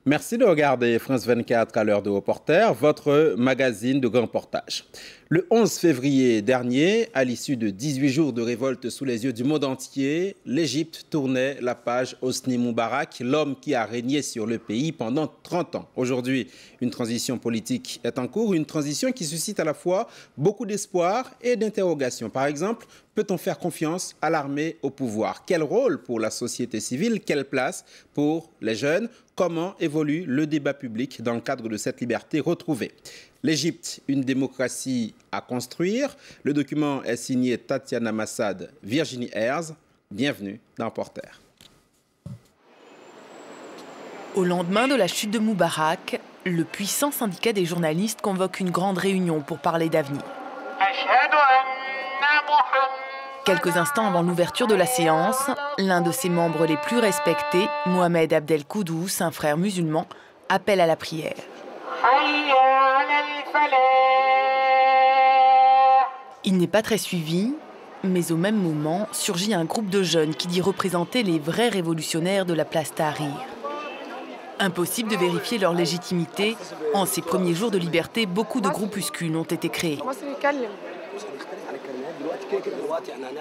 Merci de regarder France 24 à l'heure de Reporter, votre magazine de grand portage. Le 11 février dernier, à l'issue de 18 jours de révolte sous les yeux du monde entier, l'Égypte tournait la page Hosni Moubarak, l'homme qui a régné sur le pays pendant 30 ans. Aujourd'hui, une transition politique est en cours, une transition qui suscite à la fois beaucoup d'espoir et d'interrogations. Par exemple, peut-on faire confiance à l'armée au pouvoir? Quel rôle pour la société civile? Quelle place pour les jeunes? Comment évolue le débat public dans le cadre de cette liberté retrouvée? L'Égypte, une démocratie à construire. Le document est signé Tatiana Massad, Virginie Herz. Bienvenue dans Reporter. Au lendemain de la chute de Moubarak, le puissant syndicat des journalistes convoque une grande réunion pour parler d'avenir. Quelques instants avant l'ouverture de la séance, l'un de ses membres les plus respectés, Mohamed Abdel Koudous, un frère musulman, appelle à la prière. Il n'est pas très suivi, mais au même moment surgit un groupe de jeunes qui dit représenter les vrais révolutionnaires de la place Tahrir. Impossible de vérifier leur légitimité. En ces premiers jours de liberté, beaucoup de groupuscules ont été créés.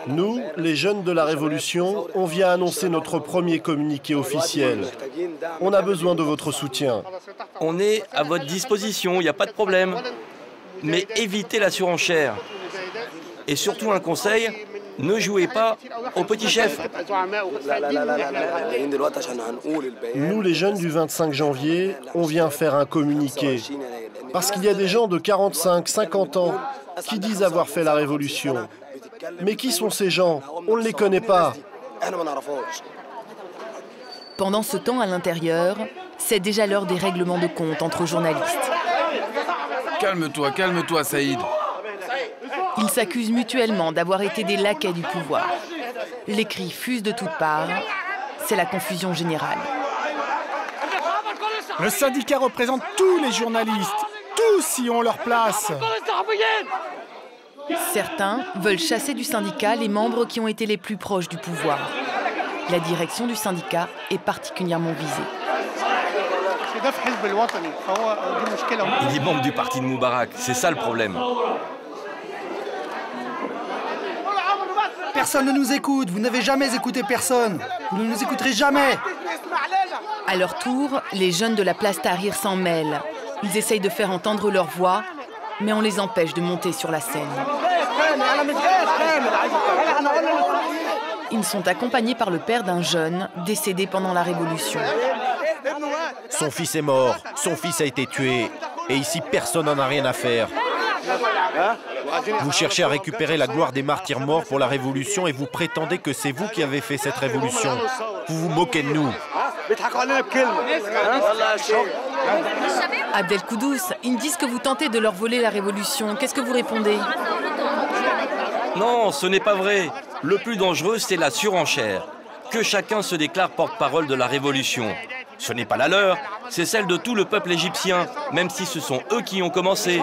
Nous, les jeunes de la Révolution, on vient annoncer notre premier communiqué officiel. On a besoin de votre soutien. On est à votre disposition, il n'y a pas de problème. Mais évitez la surenchère. Et surtout un conseil, ne jouez pas au petit chef. Nous, les jeunes du 25 janvier, on vient faire un communiqué. Parce qu'il y a des gens de 45, 50 ans qui disent avoir fait la Révolution. Mais qui sont ces gens? On ne les connaît pas. Pendant ce temps, à l'intérieur, c'est déjà l'heure des règlements de compte entre journalistes. Calme-toi, Saïd. Ils s'accusent mutuellement d'avoir été des laquais du pouvoir. Les cris fusent de toutes parts. C'est la confusion générale. Le syndicat représente tous les journalistes. Tous y ont leur place. Certains veulent chasser du syndicat les membres qui ont été les plus proches du pouvoir. La direction du syndicat est particulièrement visée. Il est membre du parti de Moubarak, c'est ça le problème. Personne ne nous écoute, vous n'avez jamais écouté personne. Vous ne nous écouterez jamais. À leur tour, les jeunes de la place Tahrir s'en mêlent. Ils essayent de faire entendre leur voix, mais on les empêche de monter sur la scène. Ils sont accompagnés par le père d'un jeune décédé pendant la Révolution. Son fils est mort, son fils a été tué, et ici personne n'en a rien à faire. Vous cherchez à récupérer la gloire des martyrs morts pour la Révolution et vous prétendez que c'est vous qui avez fait cette révolution. Vous vous moquez de nous. Abdel Koudous, ils me disent que vous tentez de leur voler la Révolution. Qu'est-ce que vous répondez? Non, ce n'est pas vrai. Le plus dangereux, c'est la surenchère. Que chacun se déclare porte-parole de la Révolution. Ce n'est pas la leur, c'est celle de tout le peuple égyptien, même si ce sont eux qui ont commencé.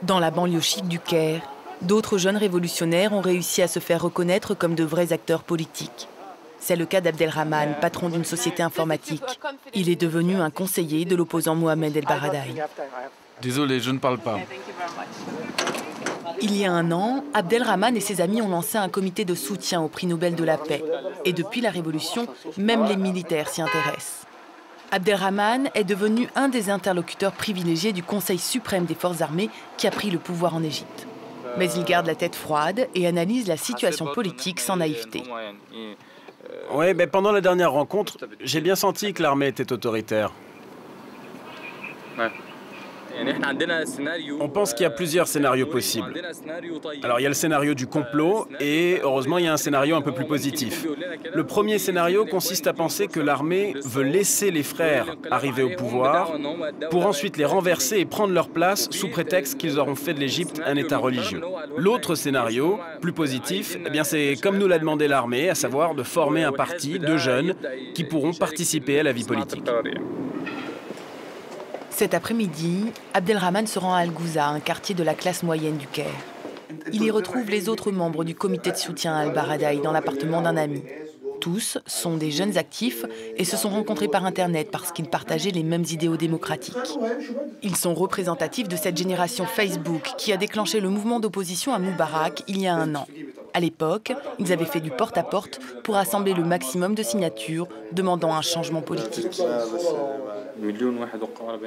Dans la banlieue chic du Caire, d'autres jeunes révolutionnaires ont réussi à se faire reconnaître comme de vrais acteurs politiques. C'est le cas d'Abdelrahman, patron d'une société informatique. Il est devenu un conseiller de l'opposant Mohamed El Baradei. Désolé, je ne parle pas. Il y a un an, Abdelrahman et ses amis ont lancé un comité de soutien au prix Nobel de la paix. Et depuis la Révolution, même les militaires s'y intéressent. Abdelrahman est devenu un des interlocuteurs privilégiés du Conseil suprême des forces armées qui a pris le pouvoir en Égypte. Mais il garde la tête froide et analyse la situation politique sans naïveté. Oui, mais pendant la dernière rencontre, j'ai bien senti que l'armée était autoritaire. On pense qu'il y a plusieurs scénarios possibles. Alors il y a le scénario du complot et heureusement il y a un scénario un peu plus positif. Le premier scénario consiste à penser que l'armée veut laisser les frères arriver au pouvoir pour ensuite les renverser et prendre leur place sous prétexte qu'ils auront fait de l'Égypte un État religieux. L'autre scénario, plus positif, eh bien c'est comme nous l'a demandé l'armée, à savoir de former un parti de jeunes qui pourront participer à la vie politique. Cet après-midi, Abdelrahman se rend à Al-Ghouza, un quartier de la classe moyenne du Caire. Il y retrouve les autres membres du comité de soutien à Al-Baradei dans l'appartement d'un ami. Tous sont des jeunes actifs et se sont rencontrés par Internet parce qu'ils partageaient les mêmes idéaux démocratiques. Ils sont représentatifs de cette génération Facebook qui a déclenché le mouvement d'opposition à Moubarak il y a 1 an. À l'époque, ils avaient fait du porte-à-porte pour rassembler le maximum de signatures demandant un changement politique.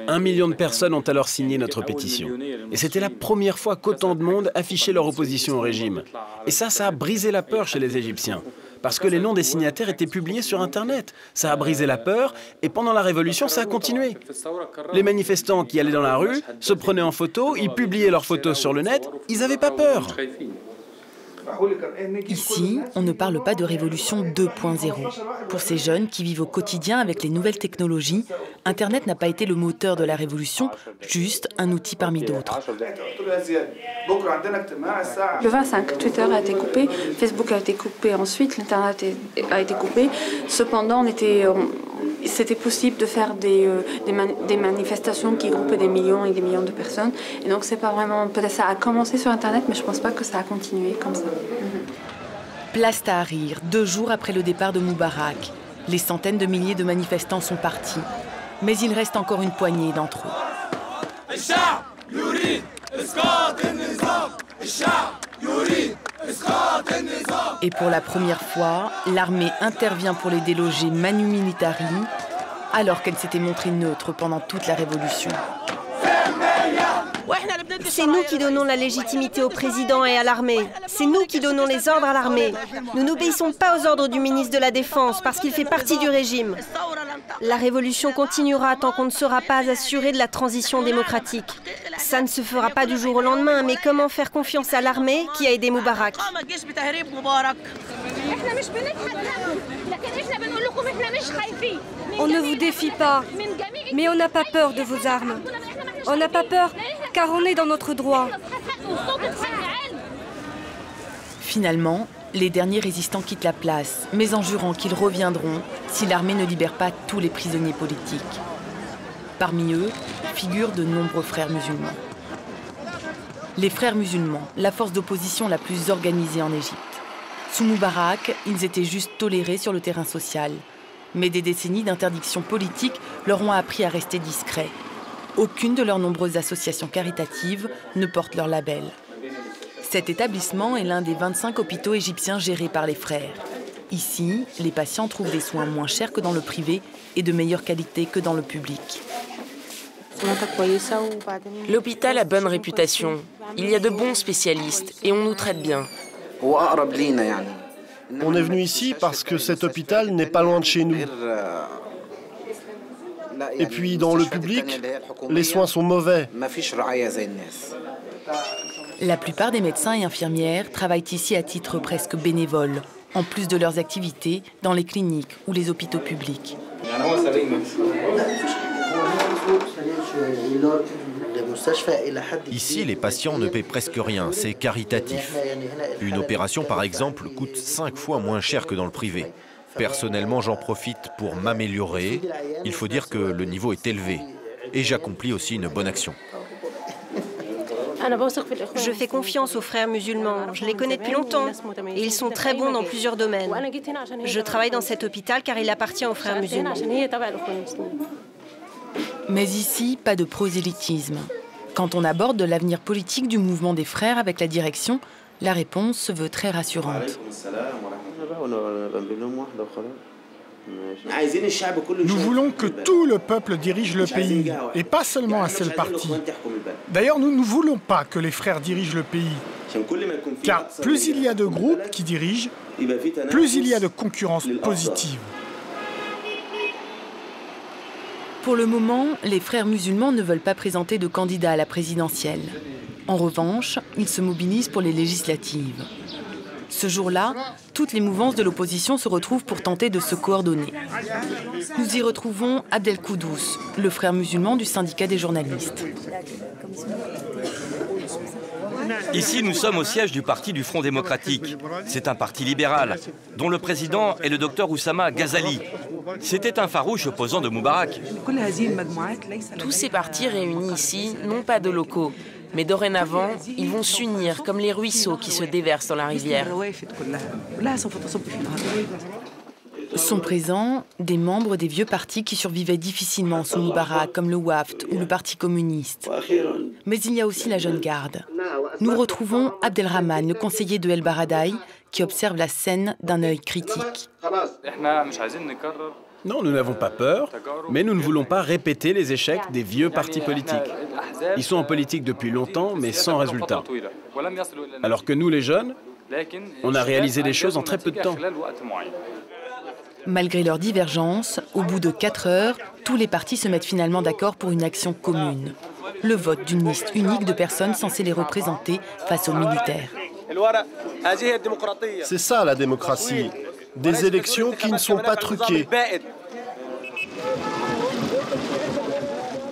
1 million de personnes ont alors signé notre pétition. Et c'était la première fois qu'autant de monde affichait leur opposition au régime. Et ça a brisé la peur chez les Égyptiens. Parce que les noms des signataires étaient publiés sur Internet. Ça a brisé la peur et pendant la Révolution, ça a continué. Les manifestants qui allaient dans la rue se prenaient en photo, ils publiaient leurs photos sur le net, ils n'avaient pas peur. Ici, on ne parle pas de révolution 2.0. Pour ces jeunes qui vivent au quotidien avec les nouvelles technologies, Internet n'a pas été le moteur de la révolution, juste un outil parmi d'autres. Le 25, Twitter a été coupé, Facebook a été coupé ensuite, l'Internet a été coupé. Cependant, c'était possible de faire des manifestations qui groupaient des millions et des millions de personnes. Et donc, c'est pas vraiment... Peut-être ça a commencé sur Internet, mais je pense pas que ça a continué comme ça. Place Tahrir, 2 jours après le départ de Moubarak. Les centaines de milliers de manifestants sont partis. Mais il reste encore une poignée d'entre eux. Et pour la première fois, l'armée intervient pour les déloger manu militari, alors qu'elle s'était montrée neutre pendant toute la révolution. C'est nous qui donnons la légitimité au président et à l'armée. C'est nous qui donnons les ordres à l'armée. Nous n'obéissons pas aux ordres du ministre de la Défense parce qu'il fait partie du régime. La révolution continuera tant qu'on ne sera pas assuré de la transition démocratique. Ça ne se fera pas du jour au lendemain, mais comment faire confiance à l'armée qui a aidé Moubarak? On ne vous défie pas, mais on n'a pas peur de vos armes. On n'a pas peur, car on est dans notre droit. Finalement, les derniers résistants quittent la place, mais en jurant qu'ils reviendront si l'armée ne libère pas tous les prisonniers politiques. Parmi eux, figurent de nombreux frères musulmans. Les frères musulmans, la force d'opposition la plus organisée en Égypte. Sous Moubarak, ils étaient juste tolérés sur le terrain social. Mais des décennies d'interdiction politique leur ont appris à rester discrets. Aucune de leurs nombreuses associations caritatives ne porte leur label. Cet établissement est l'un des 25 hôpitaux égyptiens gérés par les frères. Ici, les patients trouvent des soins moins chers que dans le privé et de meilleure qualité que dans le public. L'hôpital a bonne réputation. Il y a de bons spécialistes et on nous traite bien. On est venu ici parce que cet hôpital n'est pas loin de chez nous. Et puis, dans le public, les soins sont mauvais. La plupart des médecins et infirmières travaillent ici à titre presque bénévole, en plus de leurs activités dans les cliniques ou les hôpitaux publics. Ici, les patients ne paient presque rien, c'est caritatif. Une opération, par exemple, coûte 5 fois moins cher que dans le privé. Personnellement, j'en profite pour m'améliorer. Il faut dire que le niveau est élevé. Et j'accomplis aussi une bonne action. Je fais confiance aux frères musulmans. Je les connais depuis longtemps. Et ils sont très bons dans plusieurs domaines. Je travaille dans cet hôpital car il appartient aux frères musulmans. Mais ici, pas de prosélytisme. Quand on aborde de l'avenir politique du mouvement des frères avec la direction, la réponse se veut très rassurante. Nous voulons que tout le peuple dirige le pays, et pas seulement un seul parti. D'ailleurs, nous ne voulons pas que les frères dirigent le pays, car plus il y a de groupes qui dirigent, plus il y a de concurrence positive. Pour le moment, les frères musulmans ne veulent pas présenter de candidat à la présidentielle. En revanche, ils se mobilisent pour les législatives. Ce jour-là, toutes les mouvances de l'opposition se retrouvent pour tenter de se coordonner. Nous y retrouvons Abdel Koudous, le frère musulman du syndicat des journalistes. Ici, nous sommes au siège du parti du Front démocratique. C'est un parti libéral, dont le président est le docteur Oussama Ghazali. C'était un farouche opposant de Moubarak. Tous ces partis réunis ici n'ont pas de locaux. Mais dorénavant, ils vont s'unir comme les ruisseaux qui se déversent dans la rivière. Sont présents des membres des vieux partis qui survivaient difficilement sous Moubarak, comme le Wafd ou le Parti communiste. Mais il y a aussi la jeune garde. Nous retrouvons Abdelrahman, le conseiller de El Baradei, qui observe la scène d'un œil critique. Non, nous n'avons pas peur, mais nous ne voulons pas répéter les échecs des vieux partis politiques. Ils sont en politique depuis longtemps, mais sans résultat. Alors que nous, les jeunes, on a réalisé des choses en très peu de temps. Malgré leurs divergences, au bout de 4 heures, tous les partis se mettent finalement d'accord pour une action commune. Le vote d'une liste unique de personnes censées les représenter face aux militaires. C'est ça la démocratie. Des élections qui ne sont pas truquées.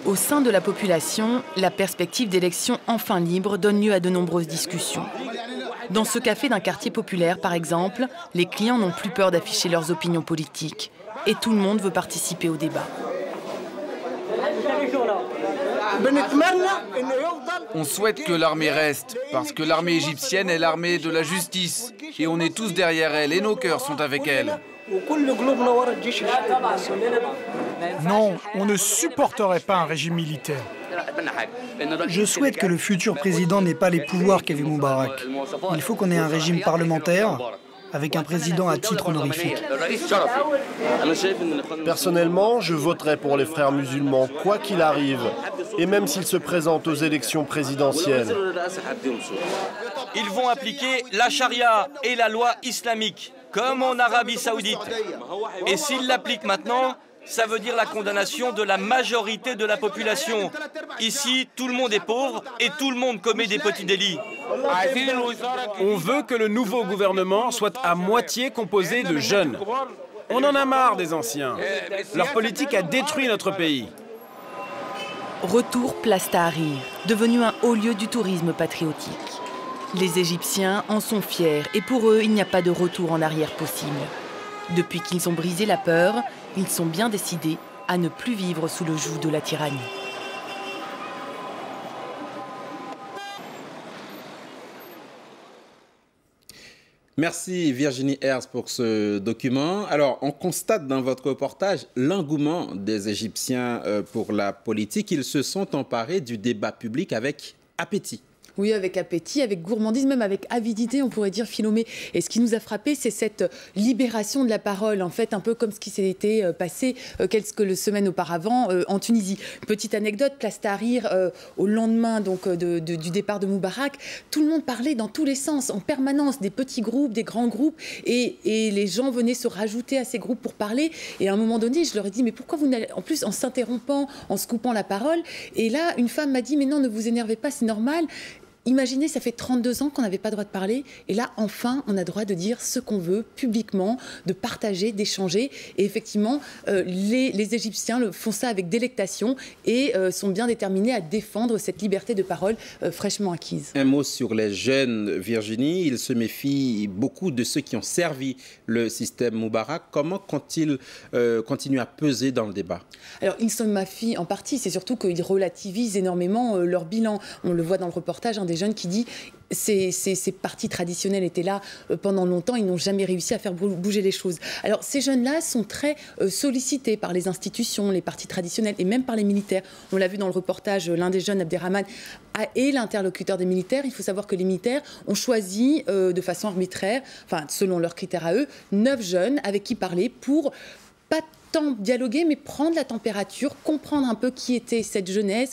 Au sein de la population, la perspective d'élections enfin libres donne lieu à de nombreuses discussions. Dans ce café d'un quartier populaire, par exemple, les clients n'ont plus peur d'afficher leurs opinions politiques. Et tout le monde veut participer au débat. On souhaite que l'armée reste, parce que l'armée égyptienne est l'armée de la justice. Et on est tous derrière elle, et nos cœurs sont avec elle. Non, on ne supporterait pas un régime militaire. Je souhaite que le futur président n'ait pas les pouvoirs qu'avait Moubarak. Il faut qu'on ait un régime parlementaire avec un président à titre honorifique. Personnellement, je voterai pour les frères musulmans, quoi qu'il arrive, et même s'ils se présentent aux élections présidentielles. Ils vont appliquer la charia et la loi islamique, comme en Arabie Saoudite. Et s'ils l'appliquent maintenant, ça veut dire la condamnation de la majorité de la population. Ici, tout le monde est pauvre et tout le monde commet des petits délits. On veut que le nouveau gouvernement soit à moitié composé de jeunes. On en a marre des anciens. Leur politique a détruit notre pays. Retour Place Tahrir, devenu un haut lieu du tourisme patriotique. Les Égyptiens en sont fiers et pour eux, il n'y a pas de retour en arrière possible. Depuis qu'ils ont brisé la peur, ils sont bien décidés à ne plus vivre sous le joug de la tyrannie. Merci Virginie Herz pour ce document. Alors, on constate dans votre reportage l'engouement des Égyptiens pour la politique. Ils se sont emparés du débat public avec appétit. Oui, avec appétit, avec gourmandise, même avec avidité, on pourrait dire, Philomé. Et ce qui nous a frappé, c'est cette libération de la parole, en fait, un peu comme ce qui s'était passé quelques semaines auparavant en Tunisie. Petite anecdote, Place Tahrir, au lendemain donc, du départ de Moubarak, tout le monde parlait dans tous les sens, en permanence, des petits groupes, des grands groupes, et les gens venaient se rajouter à ces groupes pour parler. Et à un moment donné, je leur ai dit, mais pourquoi vous n'allez... En plus, en s'interrompant, en se coupant la parole. Et là, une femme m'a dit, mais non, ne vous énervez pas, c'est normal. Imaginez, ça fait 32 ans qu'on n'avait pas le droit de parler. Et là, enfin, on a le droit de dire ce qu'on veut publiquement, de partager, d'échanger. Et effectivement, les Égyptiens font ça avec délectation et sont bien déterminés à défendre cette liberté de parole fraîchement acquise. Un mot sur les jeunes, Virginie. Ils se méfient beaucoup de ceux qui ont servi le système Moubarak. Comment comptent-ils continuer à peser dans le débat? Alors, ils se méfient en partie. C'est surtout qu'ils relativisent énormément leur bilan. On le voit dans le reportage, des jeunes qui disent ces partis traditionnels étaient là pendant longtemps, ils n'ont jamais réussi à faire bouger les choses. Alors ces jeunes-là sont très sollicités par les institutions, les partis traditionnels et même par les militaires. On l'a vu dans le reportage, l'un des jeunes, Abderrahman, est l'interlocuteur des militaires. Il faut savoir que les militaires ont choisi de façon arbitraire, enfin selon leurs critères à eux, 9 jeunes avec qui parler pour pas dialoguer, mais prendre la température, comprendre un peu qui était cette jeunesse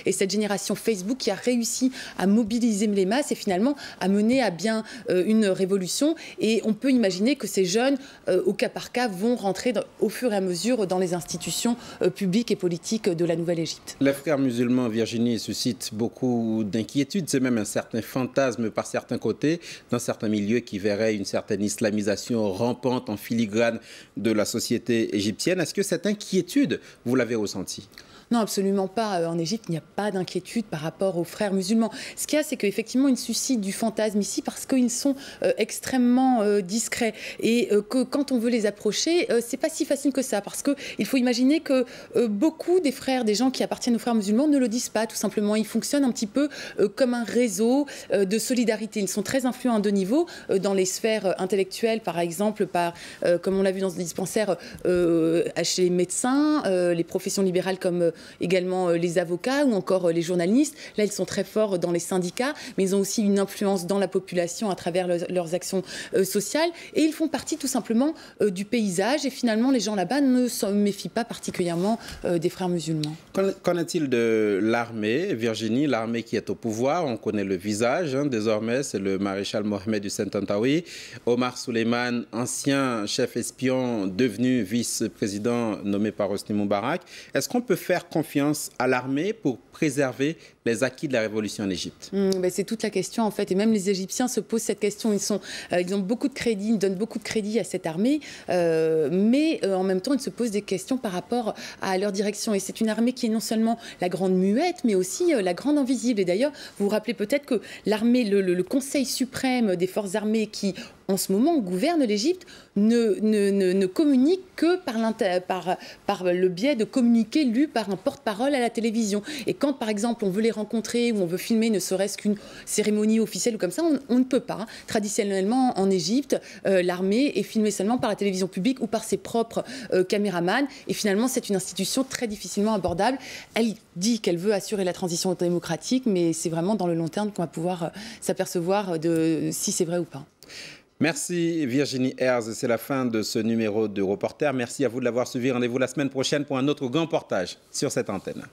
et cette génération Facebook qui a réussi à mobiliser les masses et finalement à mener à bien une révolution. Et on peut imaginer que ces jeunes, au cas par cas, vont rentrer au fur et à mesure dans les institutions publiques et politiques de la Nouvelle-Égypte. Les frères musulmans, Virginie, suscitent beaucoup d'inquiétudes. C'est même un certain fantasme par certains côtés, dans certains milieux qui verraient une certaine islamisation rampante en filigrane de la société égyptienne. Est-ce que cette inquiétude, vous l'avez ressentie? Non, absolument pas. En Égypte, il n'y a pas d'inquiétude par rapport aux frères musulmans. Ce qu'il y a, c'est qu'effectivement, ils suscitent du fantasme ici parce qu'ils sont extrêmement discrets. Et que quand on veut les approcher, c'est pas si facile que ça. Parce qu'il faut imaginer que beaucoup des frères, des gens qui appartiennent aux frères musulmans, ne le disent pas, tout simplement. Ils fonctionnent un petit peu comme un réseau de solidarité. Ils sont très influents à deux niveaux, dans les sphères intellectuelles, par exemple, comme on l'a vu dans ce dispensaire, chez les médecins, les professions libérales comme également les avocats ou encore les journalistes. Là, ils sont très forts dans les syndicats, mais ils ont aussi une influence dans la population à travers leurs actions sociales. Et ils font partie tout simplement du paysage. Et finalement, les gens là-bas ne se méfient pas particulièrement des frères musulmans. Qu'en est-il de l'armée, Virginie, l'armée qui est au pouvoir? On connaît le visage, désormais, c'est le maréchal Mohamed Hussein Tantawi. Omar Suleiman, ancien chef espion, devenu vice-président nommé par Hosni Moubarak. Est-ce qu'on peut faire confiance à l'armée pour préserver les acquis de la révolution en Égypte? C'est toute la question, en fait. Et même les Égyptiens se posent cette question. Ils ont beaucoup de crédit, ils donnent beaucoup de crédit à cette armée. Mais en même temps, ils se posent des questions par rapport à leur direction. Et c'est une armée qui est non seulement la grande muette, mais aussi la grande invisible. Et d'ailleurs, vous vous rappelez peut-être que l'armée, le Conseil suprême des forces armées qui, en ce moment, gouverne l'Égypte, ne communique que par le biais de communiqués lus par un porte-parole à la télévision. Et quand, par exemple, on veut les rencontrer ou on veut filmer ne serait-ce qu'une cérémonie officielle ou comme ça, on ne peut pas. Traditionnellement, en Égypte, l'armée est filmée seulement par la télévision publique ou par ses propres caméramans. Et finalement, c'est une institution très difficilement abordable. Elle dit qu'elle veut assurer la transition démocratique, mais c'est vraiment dans le long terme qu'on va pouvoir s'apercevoir de si c'est vrai ou pas. Merci Virginie Herz, c'est la fin de ce numéro de Reporter. Merci à vous de l'avoir suivi. Rendez-vous la semaine prochaine pour un autre grand reportage sur cette antenne.